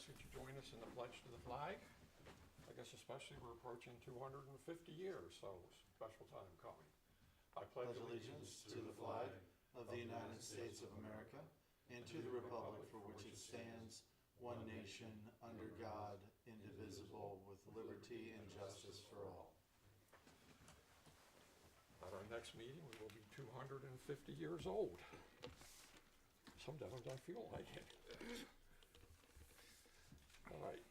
ask that you join us in the pledge to the flag. I guess especially we're approaching 250 years, so special time coming. I pledge allegiance to the flag of the United States of America and to the republic for which it stands, one nation, under God, indivisible, with liberty and justice for all. At our next meeting, we will be 250 years old. Sometimes I feel like it. All right.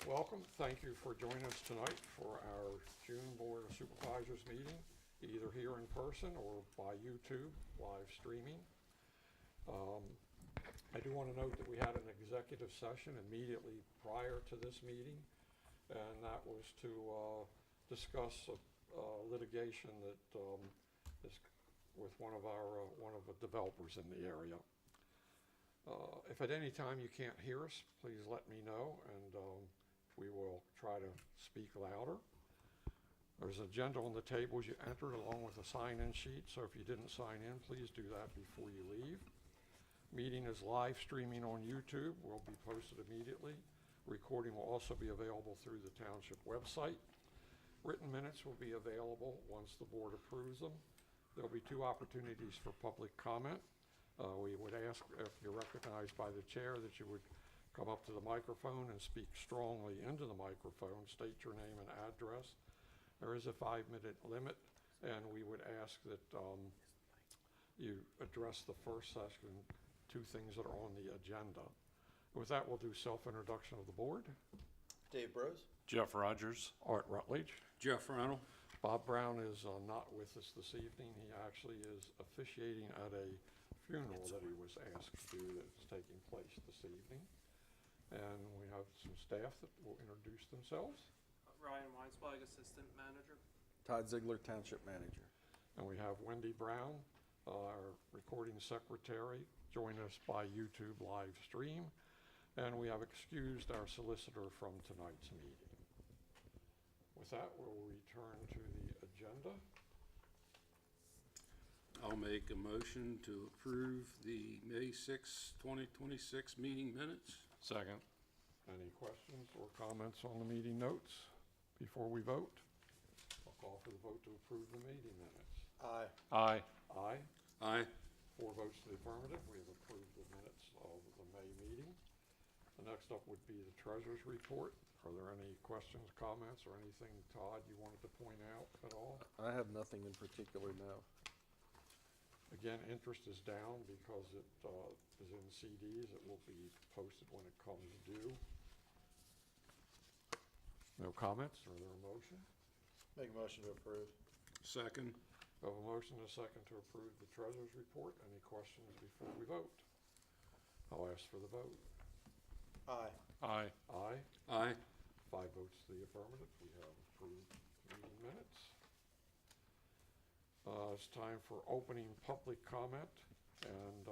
Welcome. Thank you for joining us tonight for our June Board of Supervisors meeting, either here in person or by YouTube live streaming. I do want to note that we had an executive session immediately prior to this meeting, and that was to discuss litigation that is with one of the developers in the area. If at any time you can't hear us, please let me know, and we will try to speak louder. There's an agenda on the table as you entered, along with a sign-in sheet, so if you didn't sign in, please do that before you leave. Meeting is live streaming on YouTube, will be posted immediately. Recording will also be available through the township website. Written minutes will be available once the board approves them. There will be 2 opportunities for public comment. We would ask, if you're recognized by the chair, that you would come up to the microphone and speak strongly into the microphone, state your name and address. There is a 5-minute limit, and we would ask that you address the first session 2 things that are on the agenda. With that, we'll do self-introduction of the board. Dave Brose. Jeff Rogers. Art Rutledge. Jeff Randall. Bob Brown is not with us this evening. He actually is officiating at a funeral that he was asked to do that is taking place this evening. And we have some staff that will introduce themselves. Ryan Weinswag, Assistant Manager. Todd Ziegler, Township Manager. And we have Wendy Brown, our recording secretary, join us by YouTube live stream. And we have excused our solicitor from tonight's meeting. With that, we'll return to the agenda. I'll make a motion to approve the May 6, 2026 meeting minutes. Second. Any questions or comments on the meeting notes before we vote? I'll call for the vote to approve the meeting minutes. Aye. Aye. Aye. Aye. 4 votes to the affirmative. We have approved the minutes of the May meeting. The next up would be the treasurer's report. Are there any questions, comments, or anything, Todd, you wanted to point out at all? I have nothing in particular now. Again, interest is down because it is in CDs. It will be posted when it comes due. No comments? Are there a motion? Make a motion to approve. Second. We have a motion and a second to approve the treasurer's report. Any questions before we vote? I'll ask for the vote. Aye. Aye. Aye. Aye. 5 votes to the affirmative. We have approved meeting minutes. It's time for opening public comment, and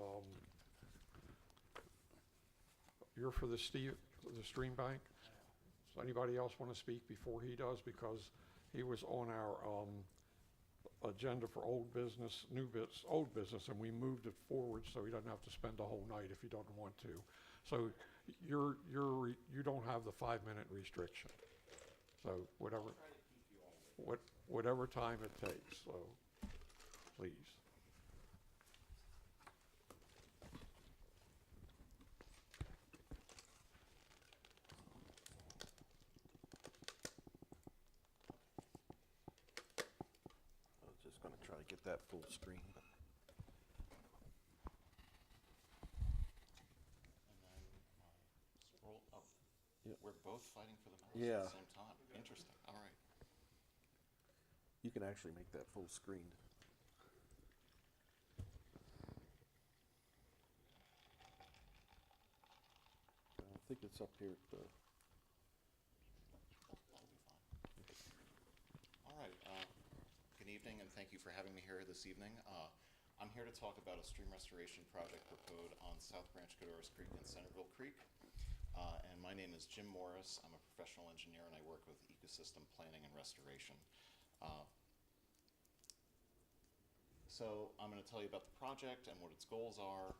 you're for the stream bank. Does anybody else want to speak before he does? Because he was on our agenda for old business, old business, and we moved it forward so he doesn't have to spend the whole night if he doesn't want to. So you don't have the 5-minute restriction. So whatever time it takes. So please. I was just going to try to get that full screen. Scroll up. Yep. We're both fighting for the mouse Yeah. at the same time. Interesting. All right. You can actually make that full screen. I think it's up here at the... That'll be fine. All right. Good evening, and thank you for having me here this evening. I'm here to talk about a stream restoration project proposed on South Branch Godoris Creek and Centerville Creek. And my name is Jim Morris. I'm a professional engineer, and I work with ecosystem planning and restoration. So I'm going to tell you about the project and what its goals are,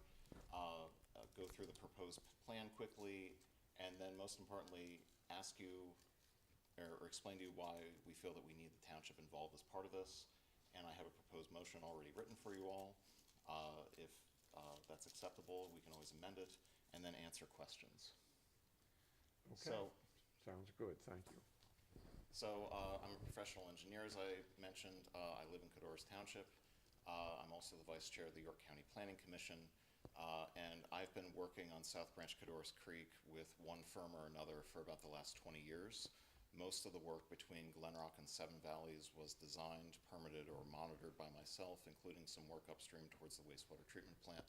go through the proposed plan quickly, and then most importantly, ask you or explain to you why we feel that we need the township involved as part of this. And I have a proposed motion already written for you all. If that's acceptable, we can always amend it, and then answer questions. Okay, So, sounds good, thank you. I'm a professional engineer, as I mentioned. I live in Cadorus Township. I'm also the vice chair of the York County Planning Commission, and I've been working on South Branch Cadorus Creek with one firm or another for about the last 20 years. Most of the work between Glenrock and Seven Valleys was designed, permitted, or monitored by myself, including some work upstream towards the wastewater treatment plant.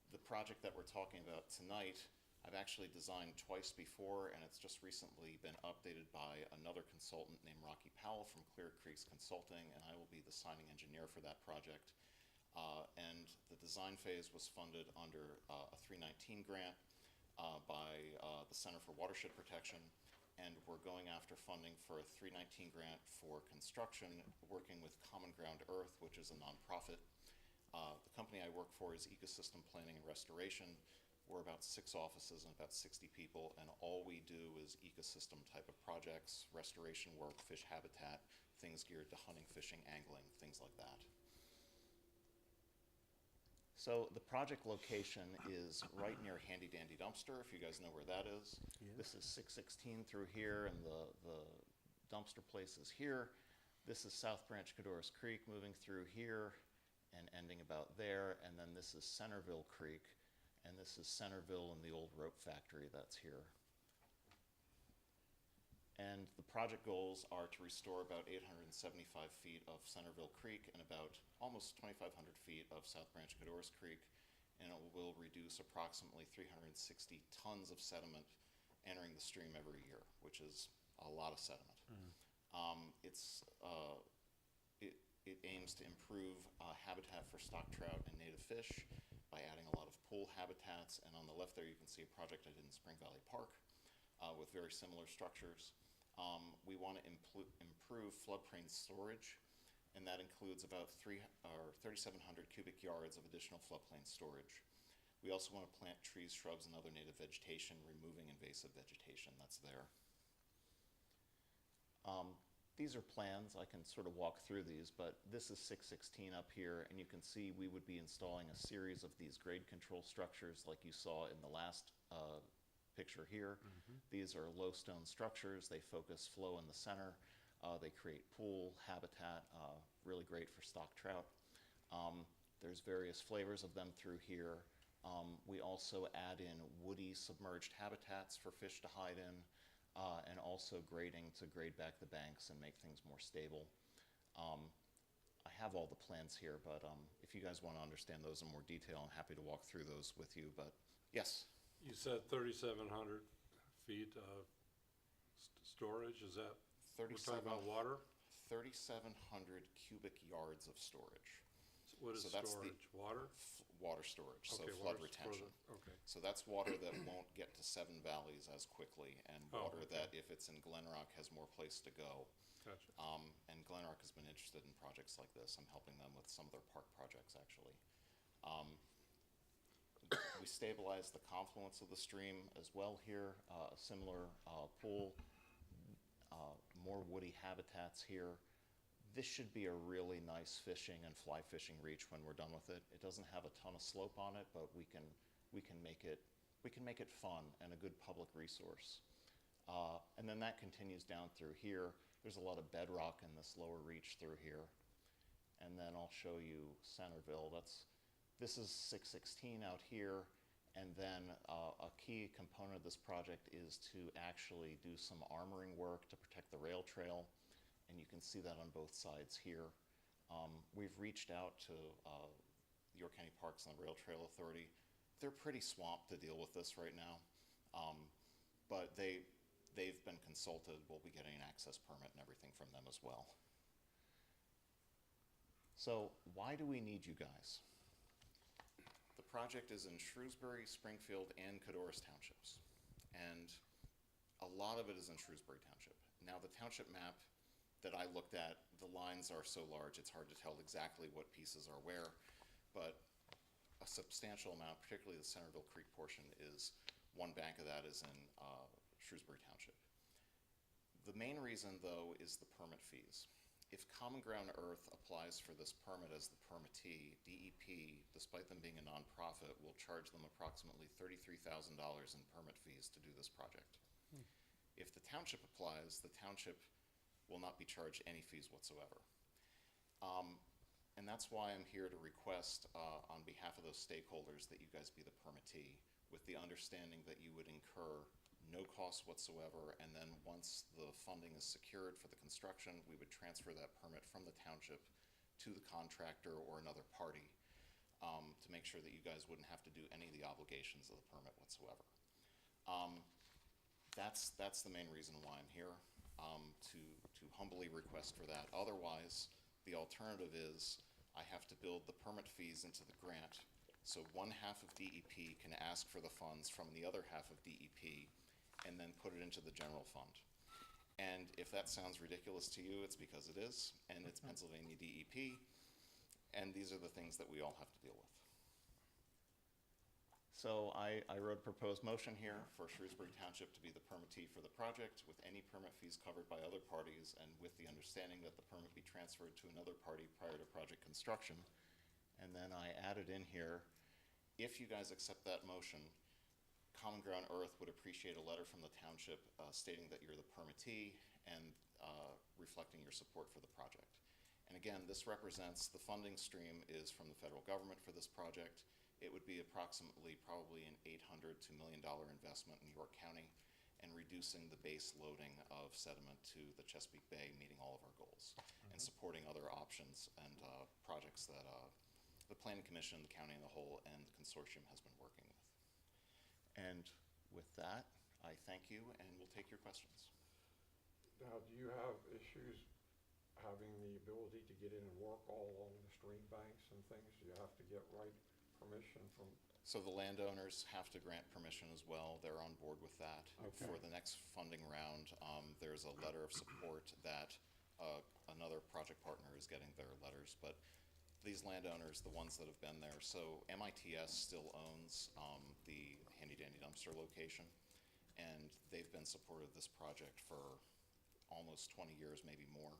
The project that we're talking about tonight, I've actually designed twice before, and it's just recently been updated by another consultant named Rocky Powell from Clear Creeks Consulting, and I will be the signing engineer for that project. And the design phase was funded under a 319 grant by the Center for Watershed Protection, and we're going after funding for a 319 grant for construction, working with Common Ground Earth, which is a nonprofit. The company I work for is Ecosystem Planning and Restoration. We're about 6 offices and about 60 people, and all we do is ecosystem type of projects, restoration work, fish habitat, things geared to hunting, fishing, angling, things like that. So the project location is right near Handy Dandy Dumpster, if you guys know where that is. Yes. This is 616 through here, and the dumpster place is here. This is South Branch Cadorus Creek moving through here and ending about there, and then this is Centerville Creek, and this is Centerville and the old rope factory that's here. And the project goals are to restore about 875 feet of Centerville Creek and about almost 2,500 feet of South Branch Cadorus Creek, and it will reduce approximately 360 tons of sediment entering the stream every year, which is a lot of sediment. It aims to improve habitat for stock trout and native fish by adding a lot of pool habitats, and on the left there you can see a project I did in Spring Valley Park with very similar structures. We want to improve floodplain storage, and that includes about 3,700 cubic yards of additional floodplain storage. We also want to plant trees, shrubs, and other native vegetation, removing invasive vegetation that's there. These are plans. I can sort of walk through these, but this is 616 up here, and you can see we would be installing a series of these grade control structures like you saw in the last picture here. These are low stone structures. They focus flow in the center. They create pool habitat, really great for stock trout. There's various flavors of them through here. We also add in woody submerged habitats for fish to hide in, and also grading to grade back the banks and make things more stable. I have all the plans here, but if you guys want to understand those in more detail, I'm happy to walk through those with you, but yes. You said 3,700 feet of storage, is that, we're talking about water? 3,700 cubic yards of storage. What is So that's the storage, water? Water storage, so Okay, flood water retention. Okay, So that's water that won't get to Seven Valleys as quickly, and Oh, water okay. that, if it's in Glenrock, has more place to go. gotcha. And Glenrock has been interested in projects like this. I'm helping them with some of their park projects, actually. We stabilize the confluence of the stream as well here, a similar pool, more woody habitats here. This should be a really nice fishing and fly fishing reach when we're done with it. It doesn't have a ton of slope on it, but we can make it fun and a good public resource. And then that continues down through here. There's a lot of bedrock in this lower reach through here. And then I'll show you Centerville. This is 616 out here. And then a key component of this project is to actually do some armoring work to protect the rail trail. And you can see that on both sides here. We've reached out to the York County Parks and the Rail Trail Authority. They're pretty swamped to deal with this right now, but they've been consulted. We'll be getting an access permit and everything from them as well. So why do we need you guys? The project is in Shrewsbury, Springfield, and Cadorus Townships, and a lot of it is in Shrewsbury Township. Now the township map that I looked at, the lines are so large it's hard to tell exactly what pieces are where, but a substantial amount, particularly the Centerville Creek portion, is, one bank of that is in Shrewsbury Township. The main reason, though, is the permit fees. If Common Ground Earth applies for this permit as the permittee, DEP, despite them being a nonprofit, will charge them approximately $33,000 in permit fees to do this project. If the township applies, the township will not be charged any fees whatsoever. And that's why I'm here to request, on behalf of those stakeholders, that you guys be the permittee, with the understanding that you would incur no cost whatsoever, and then once the funding is secured for the construction, we would transfer that permit from the township to the contractor or another party, to make sure that you guys wouldn't have to do any of the obligations of the permit whatsoever. That's the main reason why I'm here, to humbly request for that. Otherwise, the alternative is I have to build the permit fees into the grant, so one half of DEP can ask for the funds from the other half of DEP and then put it into the general fund. And if that sounds ridiculous to you, it's because it is, and it's Pennsylvania DEP, and these are the things that we all have to deal with. So I wrote a proposed motion here for Shrewsbury Township to be the permittee for the project, with any permit fees covered by other parties, and with the understanding that the permit be transferred to another party prior to project construction. And then I added in here, if you guys accept that motion, Common Ground Earth would appreciate a letter from the township stating that you're the permittee and reflecting your support for the project. And again, this represents, the funding stream is from the federal government for this project. It would be approximately probably an $800 to $1 million investment in York County, and reducing the base loading of sediment to the Chesapeake Bay, meeting all of our goals, and supporting other options and projects that the Planning Commission, the county in the whole, and the consortium has been working with. And with that, I thank you, and we'll take your questions. Now, do you have issues having the ability to get in and work all along the stream banks and things? Do you have to get permission from? So the landowners have to grant permission as well. They're on board with that. Okay. For the next funding round, there's a letter of support that another project partner is getting their letters, but these landowners, the ones that have been there, so MITS still owns the handy dandy dumpster location, and they've been supportive of this project for almost 20 years, maybe more.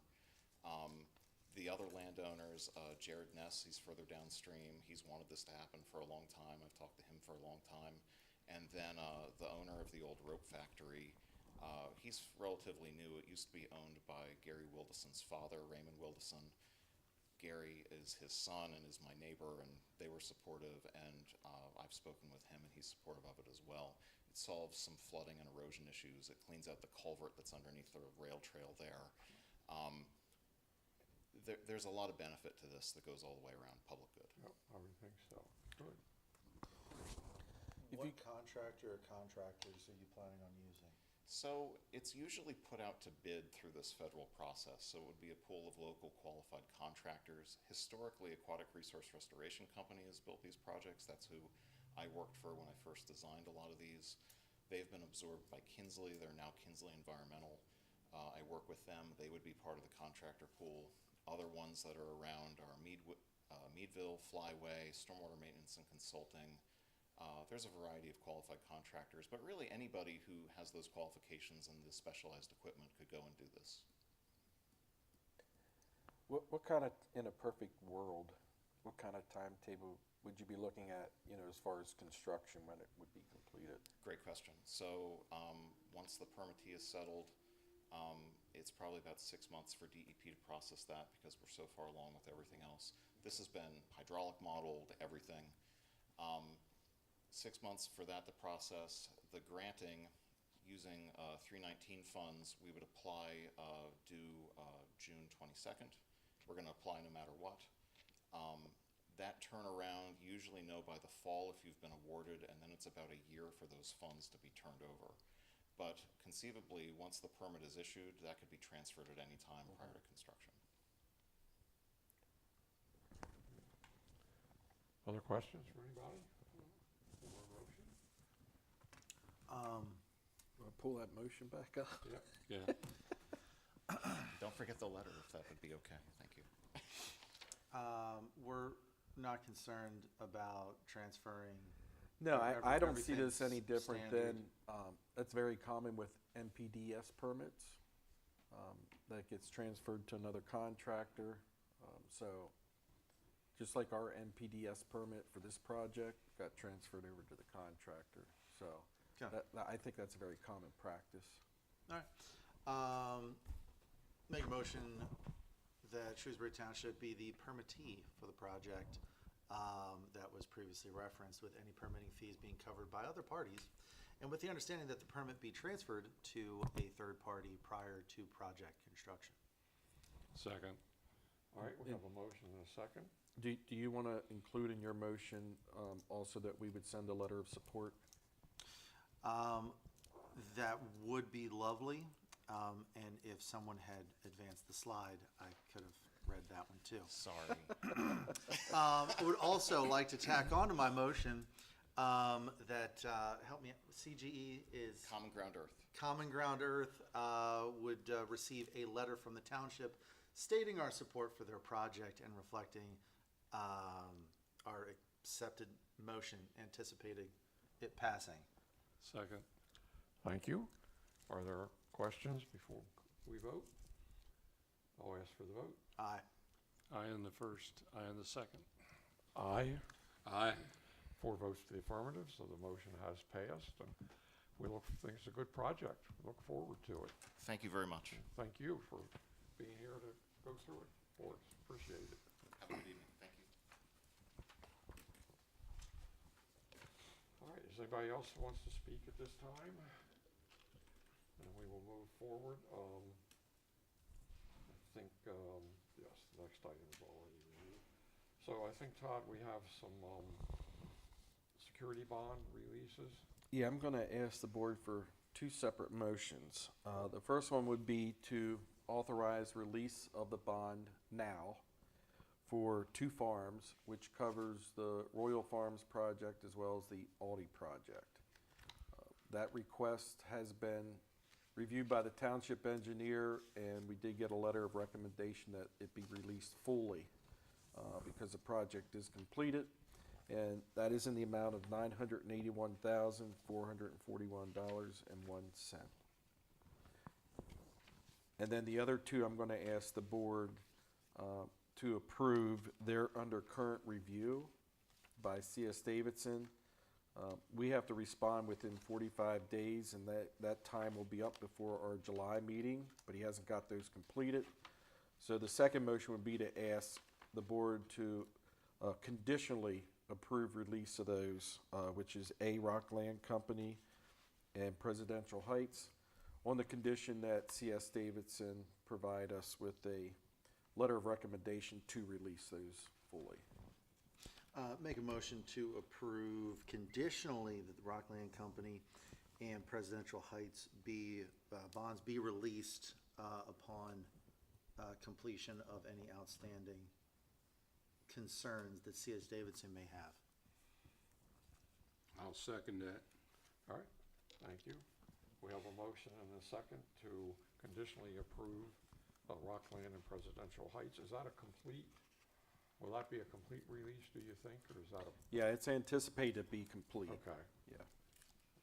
The other landowners, Jared Ness, he's further downstream. He's wanted this to happen for a long time. I've talked to him for a long time. And then the owner of the old rope factory, he's relatively new. It used to be owned by Gary Wildeson's father, Raymond Wildeson. Gary is his son and is my neighbor, and they were supportive, and I've spoken with him, and he's supportive of it as well. It solves some flooding and erosion issues. It cleans out the culvert that's underneath the rail trail there. There's a lot of benefit to this that goes all the way around public good. Yep, I would think so. Good. What contractor or contractors are you planning on using? So it's usually put out to bid through this federal process. So it would be a pool of local qualified contractors. Historically, Aquatic Resource Restoration Company has built these projects. That's who I worked for when I first designed a lot of these. They've been absorbed by Kinsley. They're now Kinsley Environmental. I work with them. They would be part of the contractor pool. Other ones that are around are Meadville, Flyway, Stormwater Maintenance and Consulting. There's a variety of qualified contractors, but really anybody who has those qualifications and the specialized equipment could go and do this. What kind of, in a perfect world, what kind of timetable would you be looking at, as far as construction, when it would be completed? Great question. So once the permittee is settled, it's probably about 6 months for DEP to process that, because we're so far along with everything else. This has been hydraulic modeled, everything. 6 months for that to process. The granting, using 319 funds, we would apply due June 22nd. We're going to apply no matter what. That turnaround, usually know by the fall if you've been awarded, and then it's about a year for those funds to be turned over. But conceivably, once the permit is issued, that could be transferred at any time prior to construction. Other questions for anybody? Or motion? Wanna pull that motion back up? Yep. Yeah. Don't forget the letter, if that would be okay. Thank you. We're not concerned about transferring? No, I don't see everything's this any different standard? than, that's very common with NPDS permits. That gets transferred to another contractor. So just like our NPDS permit for this project got transferred over to the contractor. So Okay. I think that's a very common practice. All right. Make a motion that Shrewsbury Township be the permittee for the project that was previously referenced, with any permitting fees being covered by other parties, and with the understanding that the permit be transferred to a third party prior to project construction. Second. All right, we have a motion and a second. Do you want to include in your motion also that we would send a letter of support? That would be lovely, and if someone had advanced the slide, I could have read that one too. Sorry. I would also like to tack on to my motion that, help me, CGE is Common Ground Earth. Common Ground Earth would receive a letter from the township stating our support for their project and reflecting our accepted motion, anticipating it passing. Second. Thank you. Are there questions before we vote? I'll ask for the vote. Aye. Aye on the first, aye on the second. Aye. Aye. 4 votes to the affirmative, so the motion has passed, and we think it's a good project. We look forward to it. Thank you very much. Thank you for being here to go through it for us. Appreciate it. Have a good evening. Thank you. All right, is anybody else who wants to speak at this time? And we will move forward. I think, yes, the next item is already reviewed. So I think, Todd, we have some security bond releases. Yeah, I'm going to ask the board for 2 separate motions. The first one would be to authorize release of the bond now for 2 farms, which covers the Royal Farms project as well as the Aldi project. That request has been reviewed by the township engineer, and we did get a letter of recommendation that it be released fully because the project is completed, and that is in the amount of $981,441.01. And then the other 2, I'm going to ask the board to approve. They're under current review by C.S. Davidson. We have to respond within 45 days, and that time will be up before our July meeting, but he hasn't got those completed. So the second motion would be to ask the board to conditionally approve release of those, which is A. Rockland Company and Presidential Heights, on the condition that C.S. Davidson provide us with a letter of recommendation to release those fully. Make a motion to approve conditionally that the Rockland Company and Presidential Heights bonds be released upon completion of any outstanding concerns that C.S. Davidson may have. I'll second that. All right, thank you. We have a motion and a second to conditionally approve Rockland and Presidential Heights. Is that a complete, will that be a complete release, do you think, or is that a? Yeah, it's anticipated to be complete. Okay. Yeah.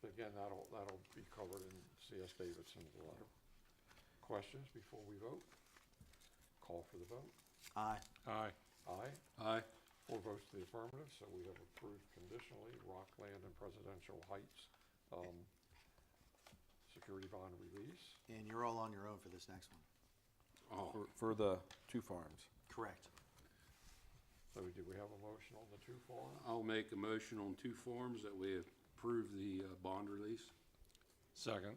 Again, that'll be covered in C.S. Davidson's letter. Questions before we vote? Call for the vote. Aye. Aye. Aye. Aye. 4 votes to the affirmative, so we have approved conditionally Rockland and Presidential Heights security bond release. And you're all on your own for this next one. Oh, For the 2 farms. Correct. So do we have a motion on the 2 farms? I'll make a motion on 2 forms that we approve the bond release. Second.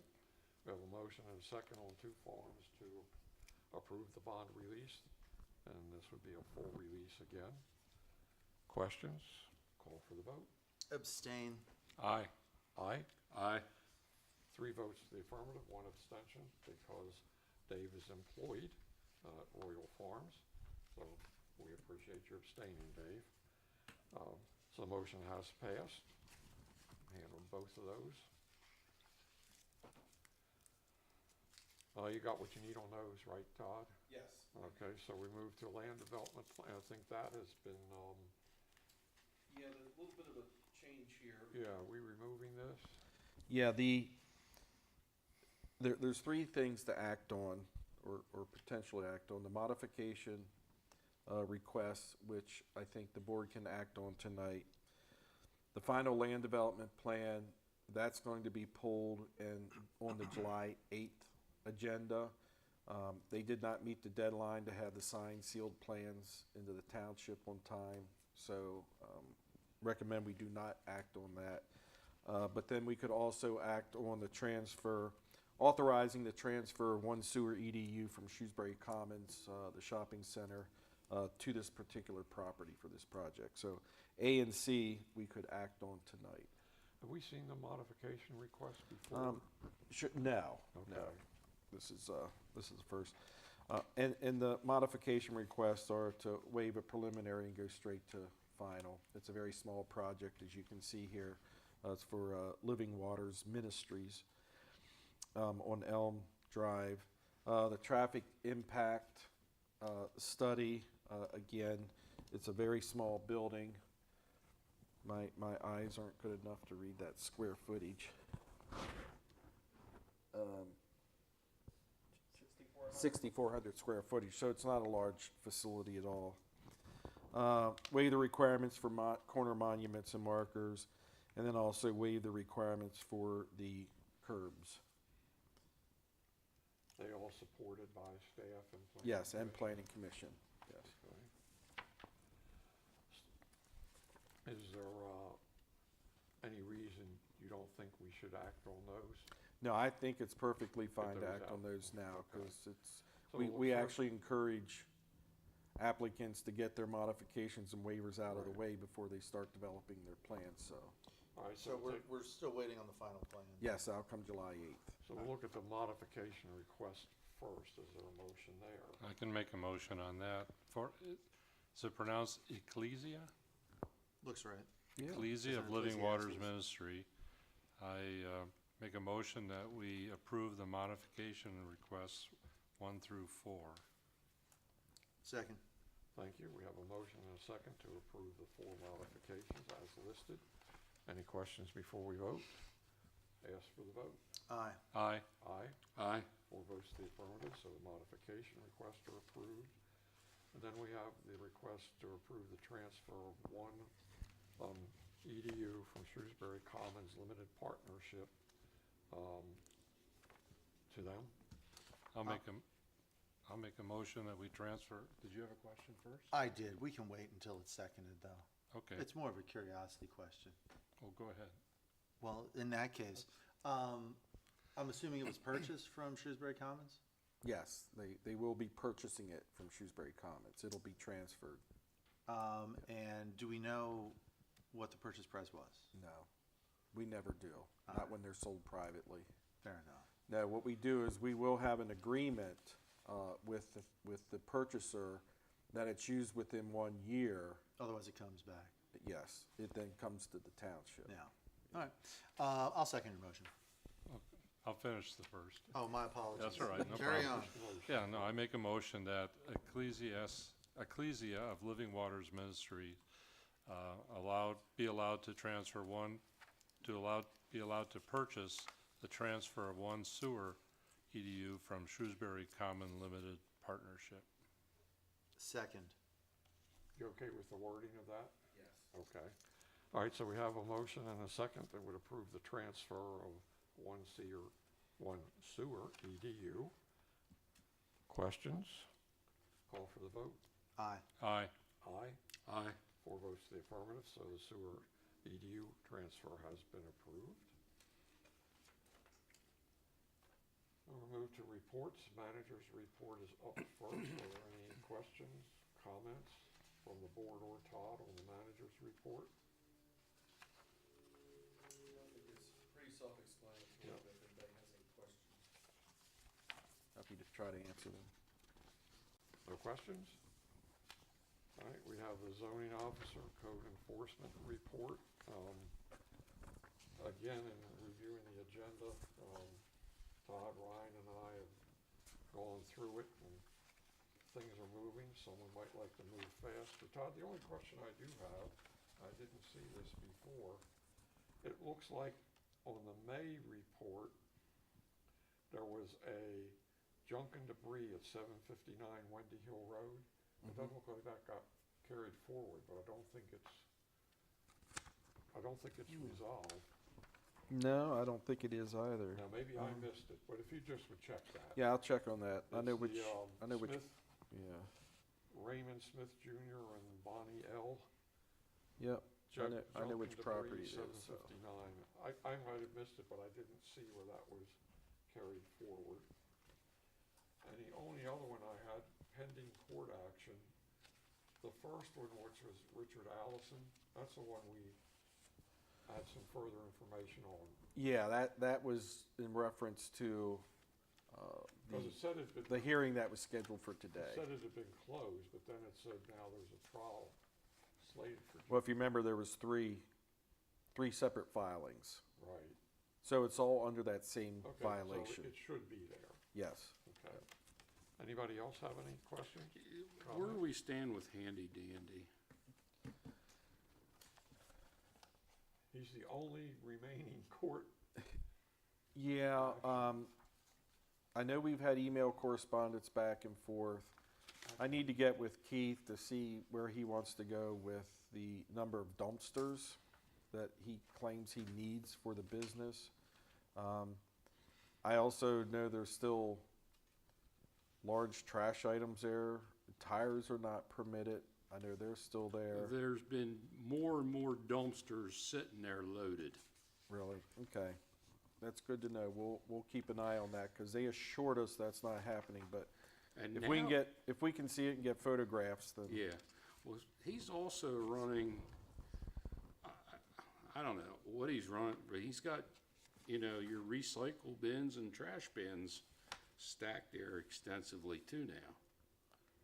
We have a motion and a second on 2 farms to approve the bond release, and this would be a full release again. Questions? Call for the vote. Abstain. Aye. Aye. Aye. 3 votes to the affirmative, 1 abstention, because Dave is employed at Royal Farms. So we appreciate your abstaining, Dave. So the motion has passed. Handled both of those. You got what you need on those, right, Todd? Yes. Okay, so we move to land development plan. I think that has been Yeah, there's a little bit of a change here. Yeah, are we removing this? Yeah, there's three things to act on, or potentially act on. The modification requests, which I think the board can act on tonight. The final land development plan, that's going to be pulled on the July 8th agenda. They did not meet the deadline to have the signed sealed plans into the township on time, so recommend we do not act on that. But then we could also act on the transfer, authorizing the transfer of one sewer EDU from Shrewsbury Commons, the shopping center, to this particular property for this project. So A and C, we could act on tonight. Have we seen the modification request before? No. Okay. This is the first. And the modification requests are to waive a preliminary and go straight to final. It's a very small project, as you can see here. It's for Living Waters Ministries on Elm Drive. The traffic impact study, again, it's a very small building. My eyes aren't good enough to read that square footage. 6,400 square footage, so it's not a large facility at all. Waive the requirements for corner monuments and markers, and then also waive the requirements for the curbs. They all supported by staff and planning? Yes, and commission? planning commission, yes. Okay. Is there any reason you don't think we should act on those? No, I think it's perfectly fine to those act out. on those now, Okay. because it's, So we we'll first- actually encourage applicants to get their modifications and waivers out of the way before they start developing their plans, so. All right, So we're still waiting on the final plan. Yes, that'll come July 8th. So we'll look at the modification request first. Is there a motion there? I can make a motion on that. Is it pronounced Ecclesia? Looks right. Yeah. Ecclesia Isn't of it Living Waters Ecclesiastes? Ministry. I make a motion that we approve the modification requests 1 through 4. Second. Thank you. We have a motion and a second to approve the 4 modifications as listed. Any questions before we vote? Ask for the vote. Aye. Aye. Aye. Aye. 4 votes to the affirmative, so the modification requests are approved. And then we have the request to approve the transfer of one EDU from Shrewsbury Commons Limited Partnership to them. I'll make a motion that we transfer. Did you have a question first? I did. We can wait until it's seconded, though. Okay, It's more of a curiosity question. well, go ahead. Well, in that case, I'm assuming it was purchased from Shrewsbury Commons? Yes, they will be purchasing it from Shrewsbury Commons. It'll be transferred. And do we know what the purchase price was? No, we never do, not when they're sold privately. Fair enough. No, what we do is we will have an agreement with the purchaser that it's used within 1 year. Otherwise, it comes back. Yes, it then comes to the township. Yeah. All right. I'll second your motion. I'll finish the first. Oh, my apologies. That's all right, no Carry problem. on. Yeah, no, I make a motion that Ecclesia of Living Waters Ministry be allowed to transfer be allowed to purchase the transfer of one sewer EDU from Shrewsbury Common Limited Partnership. Second. You okay with the wording of that? Yes. Okay. All right, so we have a motion and a second that would approve the transfer of one sewer EDU. Questions? Call for the vote. Aye. Aye. Aye. Aye. 4 votes to the affirmative, so the sewer EDU transfer has been approved. We'll move to reports. Manager's report is up first. Are there any questions, comments from the board or Todd on the manager's report? I think it's pretty self-explanatory, Yeah. but if anybody has any questions, happy to try to answer them. No questions? All right, we have the zoning officer, code enforcement report. Again, in reviewing the agenda, Todd, Ryan, and I have gone through it, and things are moving. Someone might like to move faster. Todd, the only question I do have I didn't see this before. It looks like on the May report, there was a junk and debris at 759 Wendy Hill Road. It doesn't look like that got carried forward, but I don't think it's resolved. No, I don't think it is either. Now, maybe I missed it, but if you just would check that. Yeah, I'll check on that. I know It's which, the, I know which, Smith, yeah, Raymond Smith Jr. and Bonnie L. yep. Junk- I know junk which and debris, property it is, so. 759. I might have missed it, but I didn't see where that was carried forward. And the only other one I had, pending court action, the first one, which was Richard Allison, that's the one we had some further information on. Yeah, that was in reference to, Because it said it had the been, hearing that was scheduled for it today. said it had been closed, but then it said now there's a trial slated for. Well, if you remember, there was three separate filings. Right. So it's all under that same Okay, violation. so it should be there. Yes. Okay. Anybody else have any questions? Where do we stand with Handy Dandy? He's the only remaining court. Yeah, I know we've had email correspondence back and forth. I need to get with Keith to see where he wants to go with the number of dumpsters that he claims he needs for the business. I also know there's still large trash items there. Tires are not permitted. I know they're still there. There's been more and more dumpsters sitting there loaded. Really? Okay. That's good to know. We'll keep an eye on that because they assured us that's not happening. But And if now, we can see it and get photographs, then yeah, well, he's also running, I don't know what he's running, but he's got, your recycle bins and trash bins stacked there extensively too now.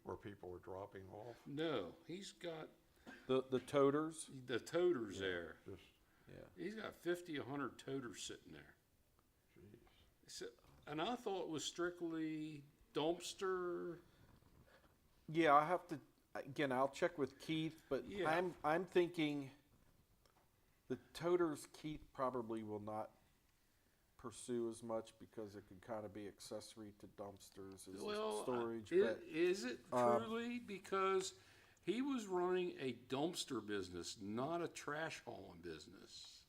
Where people are dropping off. No, he's got the toters. the toters there. Just, Yeah. He's got 50, 100 toters sitting there. geez. So, and I thought it was strictly dumpster. Yeah, I have to. Again, I'll check with Keith, but Yeah. I'm thinking the toters Keith probably will not pursue as much because it could kind of be accessory to dumpsters as storage. But Is it truly? Because he was running a dumpster business, not a trash hauling business.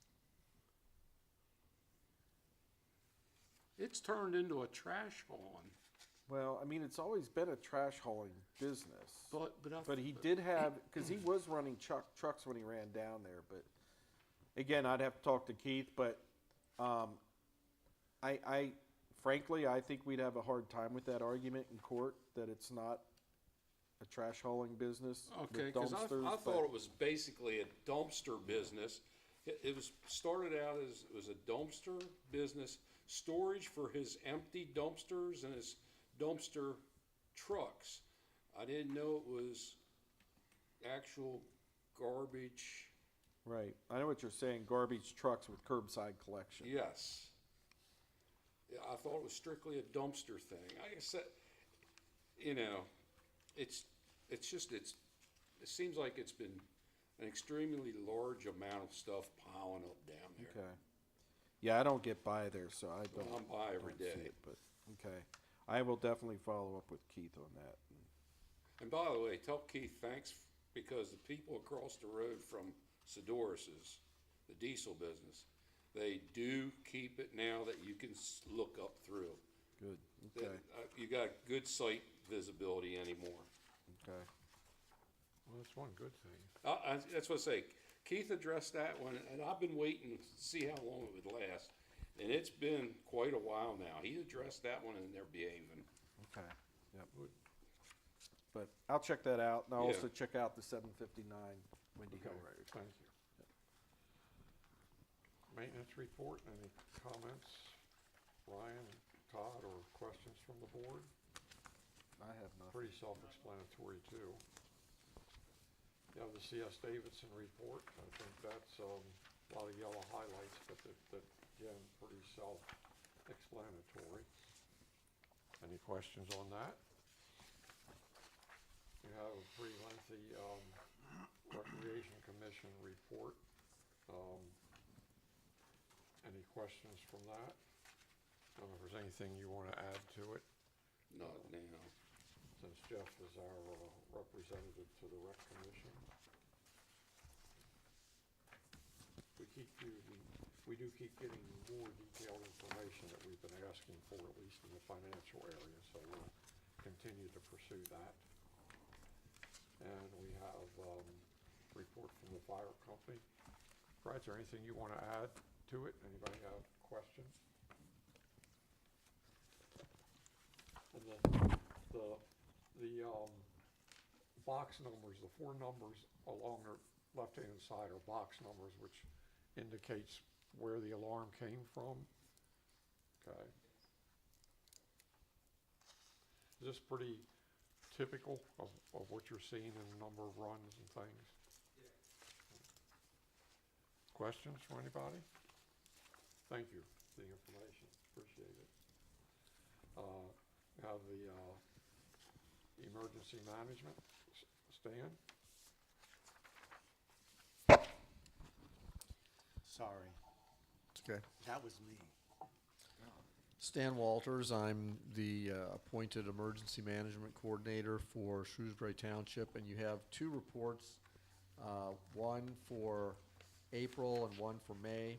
It's turned into a trash hauling. well, I mean, it's always been a trash hauling business. But He did have, because he was running trucks when he ran down there. But again, I'd have to talk to Keith. But I frankly, I think we'd have a hard time with that argument in court that it's not a trash hauling business. Okay, with because I dumpsters, but- thought it was basically a dumpster business. It was started out as, it was a dumpster business, storage for his empty dumpsters and his dumpster trucks. I didn't know it was actual garbage. Right. I know what you're saying. Garbage trucks with curbside collection. Yes. Yeah, I thought it was strictly a dumpster thing. Like I said, it seems like it's been an extremely large amount of stuff piling up down there. Okay. Yeah, I don't get by there, so I don't. I'm by every don't see day. it, but okay, I will definitely follow up with Keith on that. And by the way, tell Keith thanks because the people across the road from Sidorus's, the diesel business, they do keep it now that you can look up through. Good. Okay. You got good sight visibility anymore. Okay. Well, that's one good thing. That's what I say. Keith addressed that one, and I've been waiting to see how long it would last. And it's been quite a while now. He addressed that one, and they're behaving. Okay. Yep. Good. But I'll check that out, and I'll Yeah. also check out the 759 Windy Hill Okay, Road. thank you. Maintenance report, any comments, Ryan, Todd, or questions from the board? I have nothing. Pretty self-explanatory too. You have the C.S. Davidson report, I think that's, a lot of yellow highlights, but that, again, pretty self-explanatory. Any questions on that? You have a pretty lengthy, Recreation Committee Commission report. Any questions from that? I don't know if there's anything you want to add to it, Not now. since Jeff is our representative to the Rec Commission. We do keep getting more detailed information that we've been asking for, at least in the financial area, so we'll continue to pursue that. And we have report from the fire company. Brad, is there anything you want to add to it? Anybody have questions? And the box numbers, the 4 numbers along the left-hand side are box numbers, which indicates where the alarm came from. Okay. Is this pretty typical of what you're seeing in a number of runs and things? Yeah. Questions from anybody? Thank you for the information. Appreciate it. We have the emergency management. Stan? Sorry, Okay. that was me. Stan Walters, I'm the appointed Emergency Management Coordinator for Shrewsbury Township, and you have 2 reports, one for April and one for May.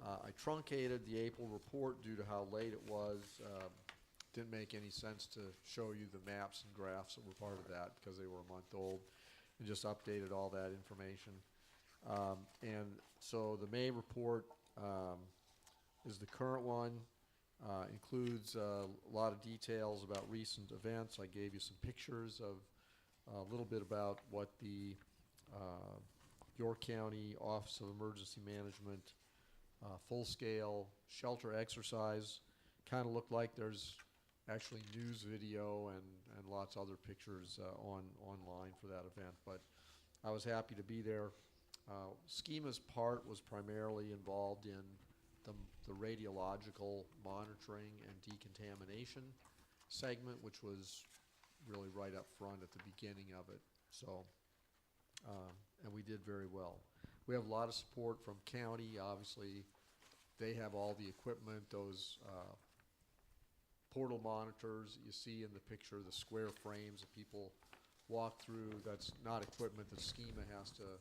I truncated the April report due to how late it was. Didn't make any sense to show you the maps and graphs that were part of that because they were a month old, and just updated all that information. And so the May report is the current one. Includes a lot of details about recent events. I gave you some pictures of a little bit about what the York County Office of Emergency Management full-scale shelter exercise kind of looked like. There's actually news video and lots of other pictures online for that event, but I was happy to be there. Schema's part was primarily involved in the radiological monitoring and decontamination segment, which was really right up front at the beginning of it. So, and we did very well. We have a lot of support from county. Obviously, they have all the equipment, those portal monitors that you see in the picture, the square frames that people walk through. That's not equipment that Schema has to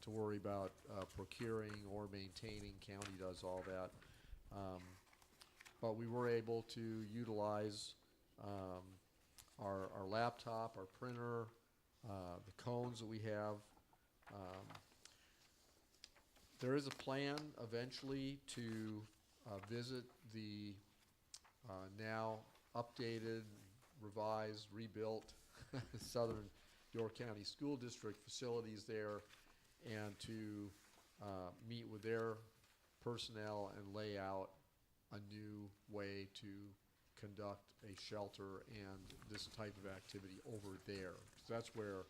worry about procuring or maintaining. County does all that. But we were able to utilize our laptop, our printer, the cones that we have. There is a plan eventually to visit the now updated, revised, rebuilt Southern York County School District facilities there, and to meet with their personnel and lay out a new way to conduct a shelter and this type of activity over there. So that's where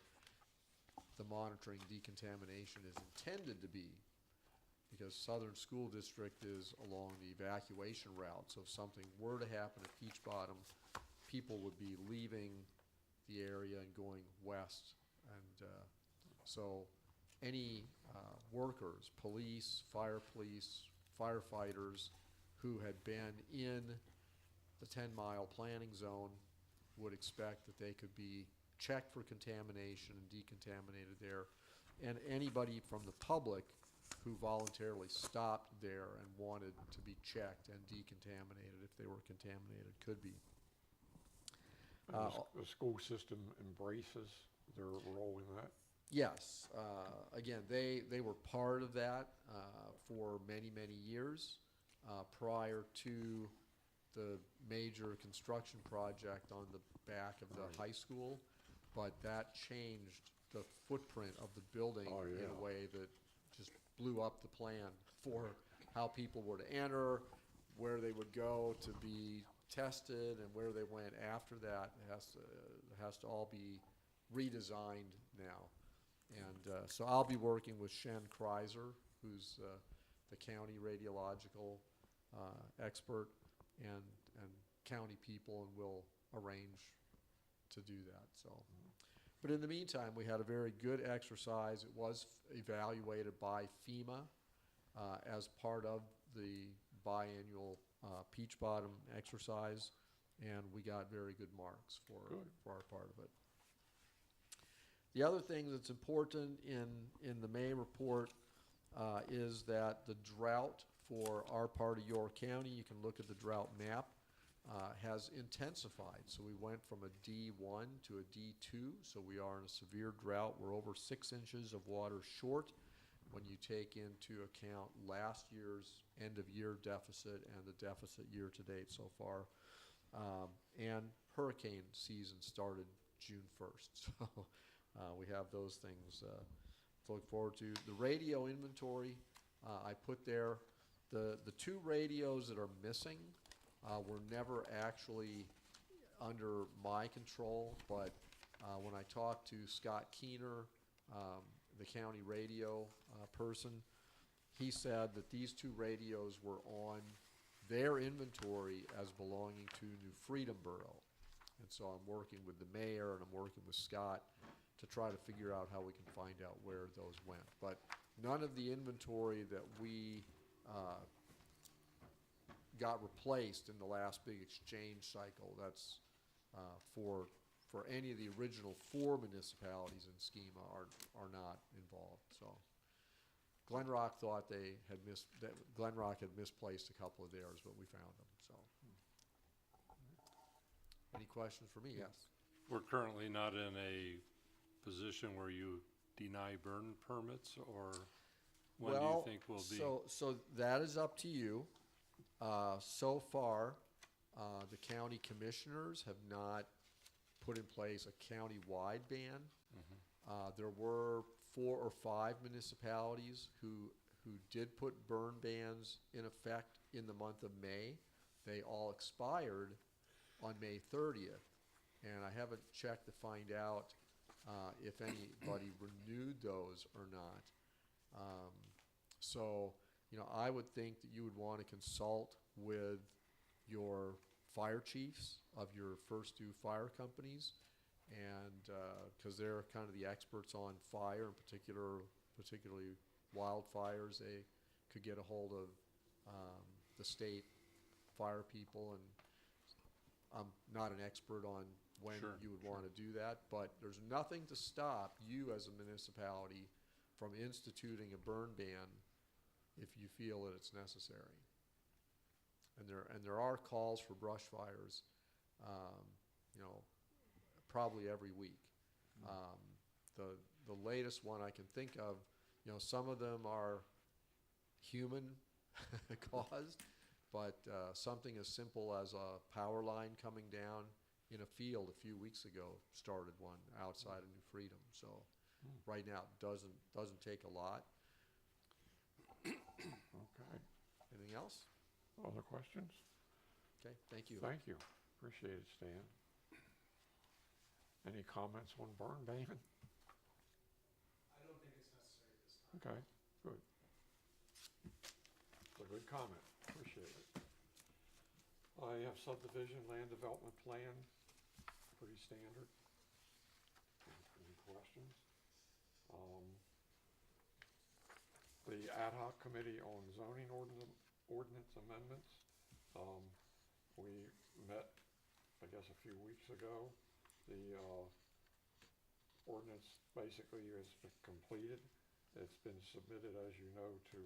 the monitoring decontamination is intended to be, because Southern School District is along the evacuation route. So if something were to happen at Peach Bottom, people would be leaving the area and going west. And so any workers, police, firefighters who had been in the 10-mile planning zone would expect that they could be checked for contamination and decontaminated there. And anybody from the public who voluntarily stopped there and wanted to be checked and decontaminated if they were contaminated could be. The school system embraces their role in that? Yes. Again, they were part of that for many, many years prior to the major construction project on the back of the high school, but that changed the footprint of the building in a way that just blew up the plan for how people were to enter, where they would go to be tested, and where they went after that. It has to all be redesigned now. And so I'll be working with Shen Kreiser, who's the county radiological expert, and county people, and we'll arrange to do that. So But in the meantime, we had a very good exercise. It was evaluated by FEMA as part of the biannual Peach Bottom exercise, and we got very good marks for our part of it. The other thing that's important in the May report is that the drought for our part of York County, you can look at the drought map, has intensified. So we went from a D1 to a D2, so we are in a severe drought. We're over 6 inches of water short when you take into account last year's end-of-year deficit and the deficit year-to-date so far. And hurricane season started June 1st, so we have those things to look forward to. The radio inventory, I put there. The 2 radios that are missing were never actually under my control, but when I talked to Scott Keener, the county radio person, he said that these 2 radios were on their inventory as belonging to New Freedom Borough. And so I'm working with the mayor and I'm working with Scott to try to figure out how we can find out where those went. But none of the inventory that we got replaced in the last big exchange cycle, that's for any of the original 4 municipalities in schema are not involved. So Glen Rock thought Glen Rock had misplaced a couple of theirs, but we found them. So any questions for me? Yes. We're currently not in a position where you deny burn permits, or when do you think we'll be? So that is up to you. So far, the county commissioners have not put in place a county-wide ban. There were 4 or 5 municipalities who did put burn bans in effect in the month of May. They all expired on May 30th, and I haven't checked to find out if anybody renewed those or not. So, you know, I would think that you would want to consult with your fire chiefs of your first 2 fire companies, and because they're kind of the experts on fire, in particularly wildfires. They could get a hold of the state fire people, and I'm not an expert on when you would want to do that, but there's nothing to stop you as a municipality from instituting a burn ban if you feel that it's necessary. And there are calls for brush fires, you know, probably every week. The latest one I can think of, you know, some of them are human caused, but something as simple as a power line coming down in a field a few weeks ago started one outside of New Freedom. So right now it doesn't take a lot. Okay. Anything else? Other questions? Okay, thank you. Thank you. Appreciate it, Stan. Any comments on burn ban? I don't think it's necessary at this time. Okay, good. It's a good comment. Appreciate it. I have subdivision land development plan. Pretty standard. Any questions? The ad hoc committee on zoning ordinance amendments. We met, I guess, a few weeks ago. The ordinance basically has been completed. It's been submitted, as you know, to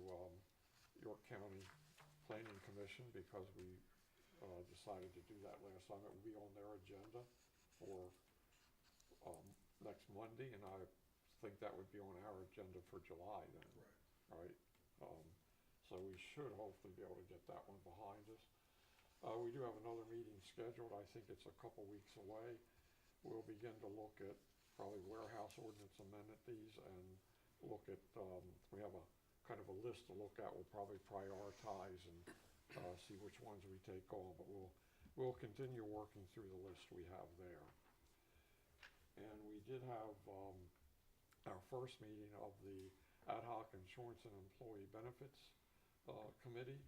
York County Planning Commission because we decided to do that last time. It will be on their agenda for next Monday, and I think that would be on our agenda for July then. Right. So we should hopefully be able to get that one behind us. We do have another meeting scheduled. I think it's a couple weeks away. We'll begin to look at probably warehouse ordinance amenities and look at, we have a kind of a list to look at. We'll probably prioritize and see which ones we take on, but we'll continue working through the list we have there. And we did have our first meeting of the Ad hoc Insurance and Employee Benefits Committee.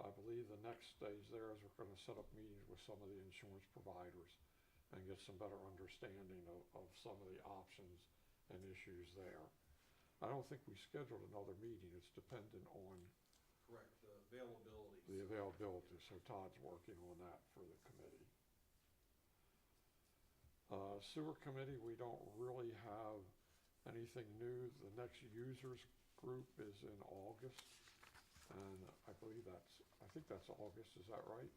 I believe the next stage there is we're going to set up meetings with some of the insurance providers and get some better understanding of some of the options and issues there. I don't think we scheduled another meeting. It's dependent on Correct, the availability. the availability, so Todd's working on that for the committee. Sewer committee, we don't really have anything new. The next users group is in August, and I think that's August, is that right?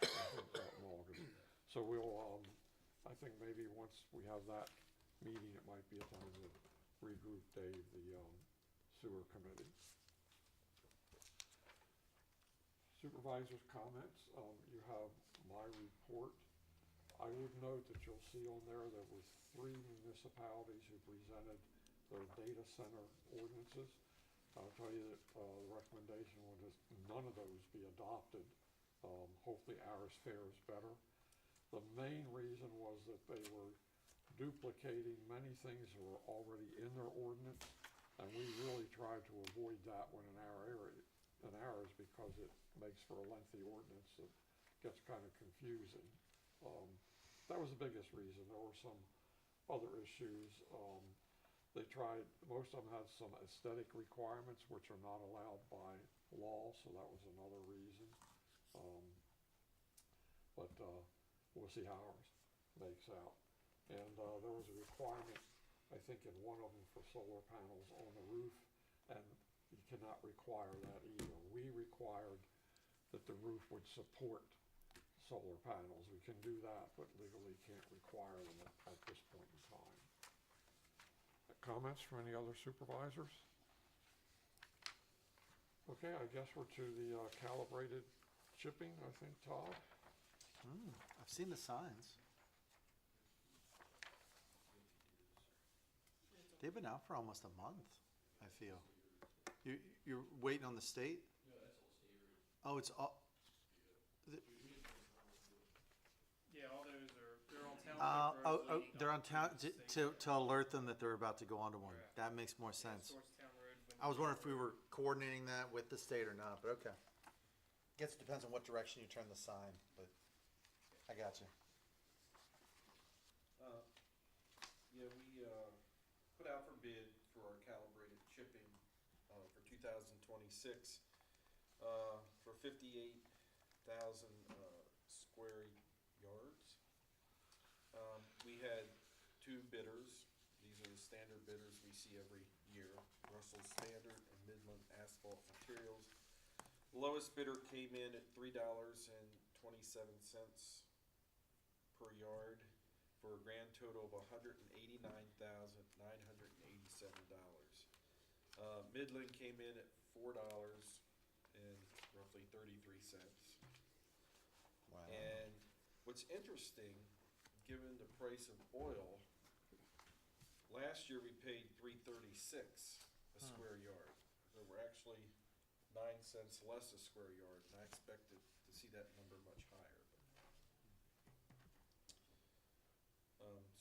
Yes. I think that's in August. So we'll, I think maybe once we have that meeting, it might be a time to regroup Dave, the sewer committee. Supervisors' comments, you have my report. I would note that you'll see on there was 3 municipalities who presented their data center ordinances. I'll tell you that the recommendation was none of those be adopted. Hopefully ours fares better. The main reason was that they were duplicating many things that were already in their ordinance, and we really tried to avoid that one in our area, in ours, because it makes for a lengthy ordinance that gets kind of confusing. That was the biggest reason. There were some other issues. Most of them had some aesthetic requirements which are not allowed by law, so that was another reason. But we'll see how ours makes out. And there was a requirement, I think, in one of them for solar panels on the roof, and you cannot require that either. We required that the roof would support solar panels. We can do that, but legally can't require them at this point in time. Comments from any other supervisors? Okay, I guess we're to the calibrated chipping, I think, Todd? I've seen the signs. They've been out for almost a month, I feel. You're waiting on the state? No, that's all state road. Oh, it's all, Yeah, all those they're on township roads. they're on town, to alert them that they're about to go onto one. Correct. That makes more Yeah, sense. Town Road. I was wondering if we were coordinating that with the state or not, but okay. Guess it depends on what direction you turn the sign, but I got you. Yeah, we put out for bid for our calibrated chipping for 2026 for 58,000 square yards. We had 2 bidders. These are the standard bidders we see every year, Russell Standard and Midland Asphalt Materials. The lowest bidder came in at $3.27 per yard, for a grand total of $189,987. Midland came in at $4 and roughly 33 cents. Wow. And what's interesting, given the price of oil, last year we paid $3.36 a square yard. So we're actually 9 cents less a square yard, and I expected to see that number much higher.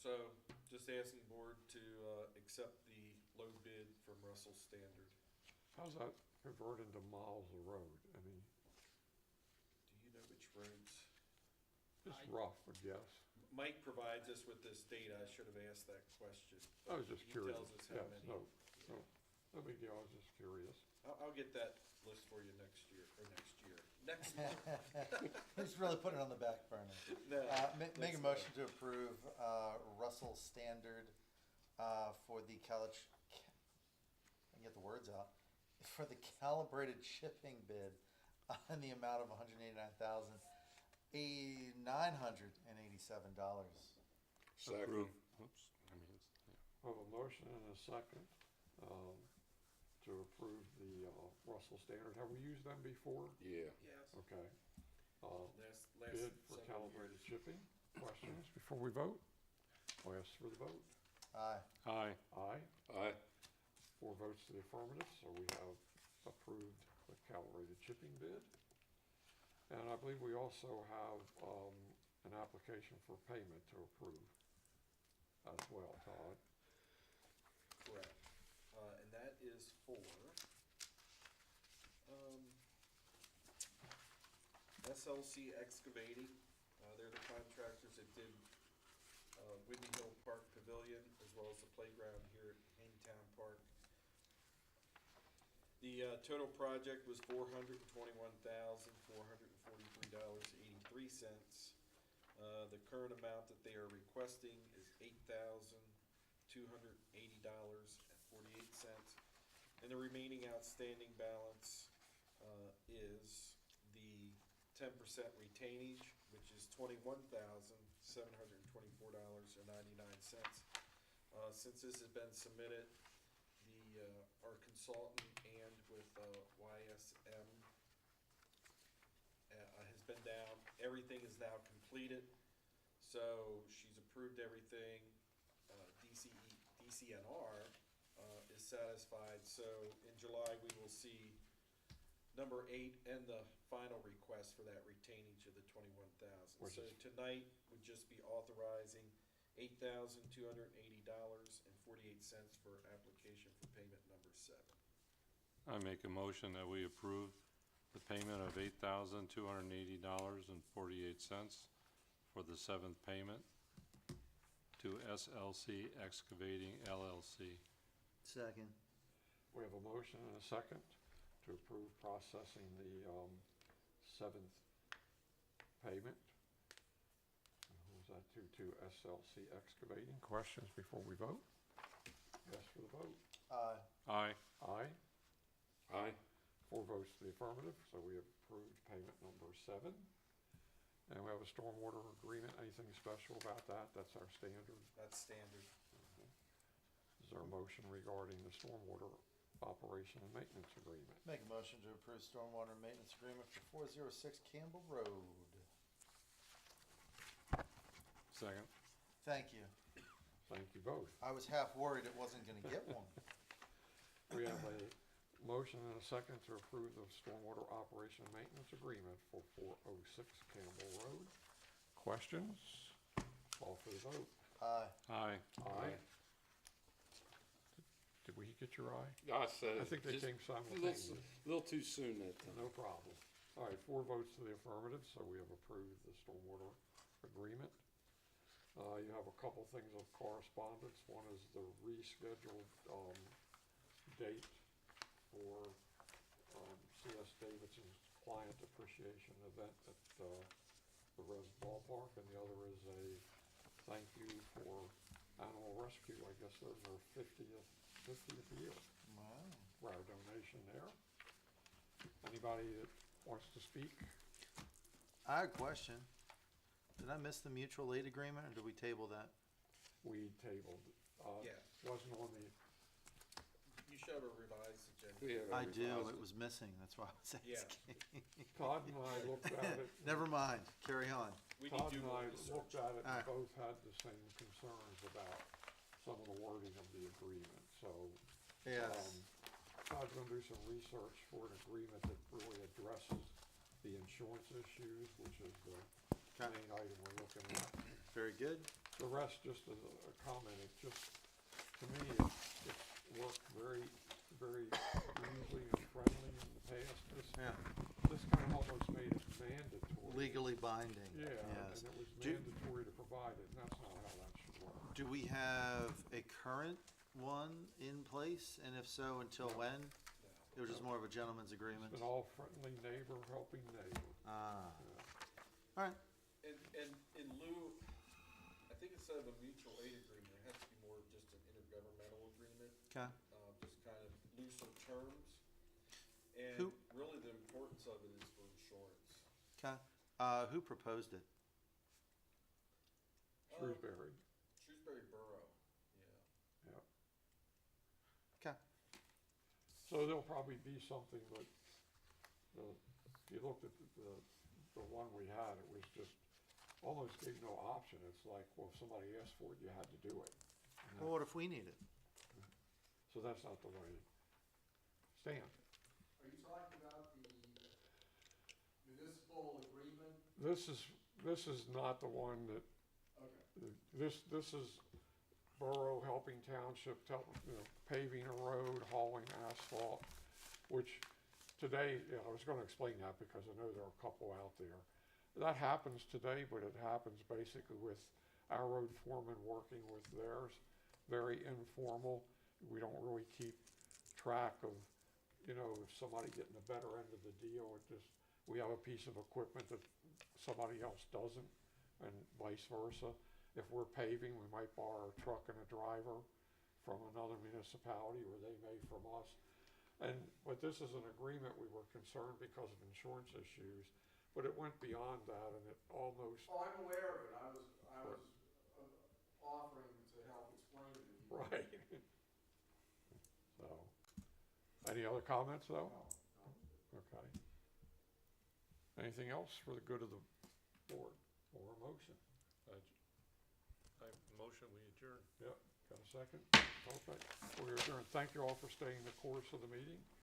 So just asking the board to accept the low bid from Russell Standard. How's that convert into miles of road? I mean, Do you know which roads? just rough, I guess. Mike provides us with this data. I should have asked that question. I was just He curious. tells us how Yes, many. no big deal. I was just curious. I'll get that list for you next month. He's really putting it on the back burner. No, Make a that's motion to approve Russell Standard for the I can get the words out, for the calibrated shipping bid in the amount of $189,987. Second. Oops, I mean, I have a motion and a second to approve the Russell Standard. Have we used them before? Yeah. Yes. Okay. Last Bid for several calibrated years. shipping. Questions before we vote? I'll ask for the vote. Aye. aye. Aye. Aye. 4 votes to the affirmative, so we have approved the calibrated shipping bid. And I believe we also have an application for payment to approve as well, Todd. Correct. And that is for SLC Excavating. they're the contractors that did Whitney Hill Park Pavilion, as well as the playground here at Hangtown Park. The total project was $421,443.83. The current amount that they are requesting is $8,280.48. And the remaining outstanding balance is the 10% retainage, which is $21,724.99. Since this has been submitted, our consultant and with YSM has been down. Everything is now completed, so she's approved everything. DCNR is satisfied, so in July we will see number 8 and the final request for that retainage of the $21,000. So tonight would just be authorizing $8,280.48 for application for payment number 7. I make a motion that we approve the payment of $8,280.48 for the 7th payment to SLC Excavating LLC. Second. We have a motion and a second to approve processing the 7th payment. Who was that to SLC Excavating? Questions before we vote? Yes for the vote. Aye. Aye. Aye. Aye. 4 votes to the affirmative, so we have approved payment number 7. And we have a stormwater agreement. Anything special about that? That's our standard. That's standard. Is there a motion regarding the stormwater operation and maintenance agreement? Make a motion to approve stormwater maintenance agreement for 406 Campbell Road. Second. Thank you. Thank you both. I was half worried it wasn't gonna get one. We have a motion and a second to approve the stormwater operation and maintenance agreement for 406 Campbell Road. Questions? Call for the vote. Aye. Aye. Aye. Did we get your eye? I said. I think they just came A simultaneously. little too soon that time. No problem. All right, 4 votes to the affirmative, so we have approved the stormwater agreement. You have a couple things of correspondence. One is the rescheduled date for C.S. Davidson's client appreciation event at the Rose Ballpark, and the other is a thank you for Animal Rescue. I guess they're in their 50th year Wow. for our donation there. Anybody that wants to speak? I have a question. Did I miss the mutual aid agreement, or did we table that? We tabled. Yeah. Wasn't on the, You should have a revised agenda. We have I do, revised it was missing, that's why I was Yeah. asking. Todd and I looked at it. Never mind, carry on. We need Todd to do and more I research. looked at it and Alright. both had the same concerns about some of the wording of the agreement, so. Yes. Todd's gonna do some research for an agreement that really addresses the insurance issues, which is the Okay. main item we're looking at. Very good. The rest, just as a comment, it just, to me, it's worked very, very easily and friendly in the past. Yeah. This kind of almost made it mandatory. Legally binding. Yeah, Yes. and it was Do- mandatory to provide it, and that's not how that should work. Do we have a current one in place, and if so, until when? It was just more of a gentleman's agreement? It's been all friendly neighbor helping neighbor. Ah, Yeah. all right. And in lieu, I think instead of a mutual aid agreement, it has to be more of just an intergovernmental agreement, Okay. just kind of looser terms. And Who- really the importance of it is for insurance. Okay. Who proposed it? Shrewsbury, Shrewsbury Borough, yeah. yeah. Okay. So there'll probably be something, but if you looked at the one we had, it was just, almost gave no option. It's like, well, if somebody asked for it, you had to do it. And Well, what if we need it? So that's not the way. Stan? Are you talking about the municipal agreement? This is not the one that, Okay. this is borough helping township, paving a road, hauling asphalt, which today, I was gonna explain that because I know there are a couple out there. that happens today, but it happens basically with our road foreman working with theirs, very informal. We don't really keep track of, you know, if somebody getting the better end of the deal. It just, we have a piece of equipment that somebody else doesn't, and vice versa. If we're paving, we might borrow a truck and a driver from another municipality, or they may from us. But this is an agreement, we were concerned because of insurance issues, but it went beyond that, and it almost, Oh, I'm aware of it. I was offering to help explain it if you. right. So, any other comments though? Okay. Anything else for the good of the board, or a motion? I motion we adjourn. Yep, got a second? Okay, we adjourn. Thank you all for staying the course of the meeting.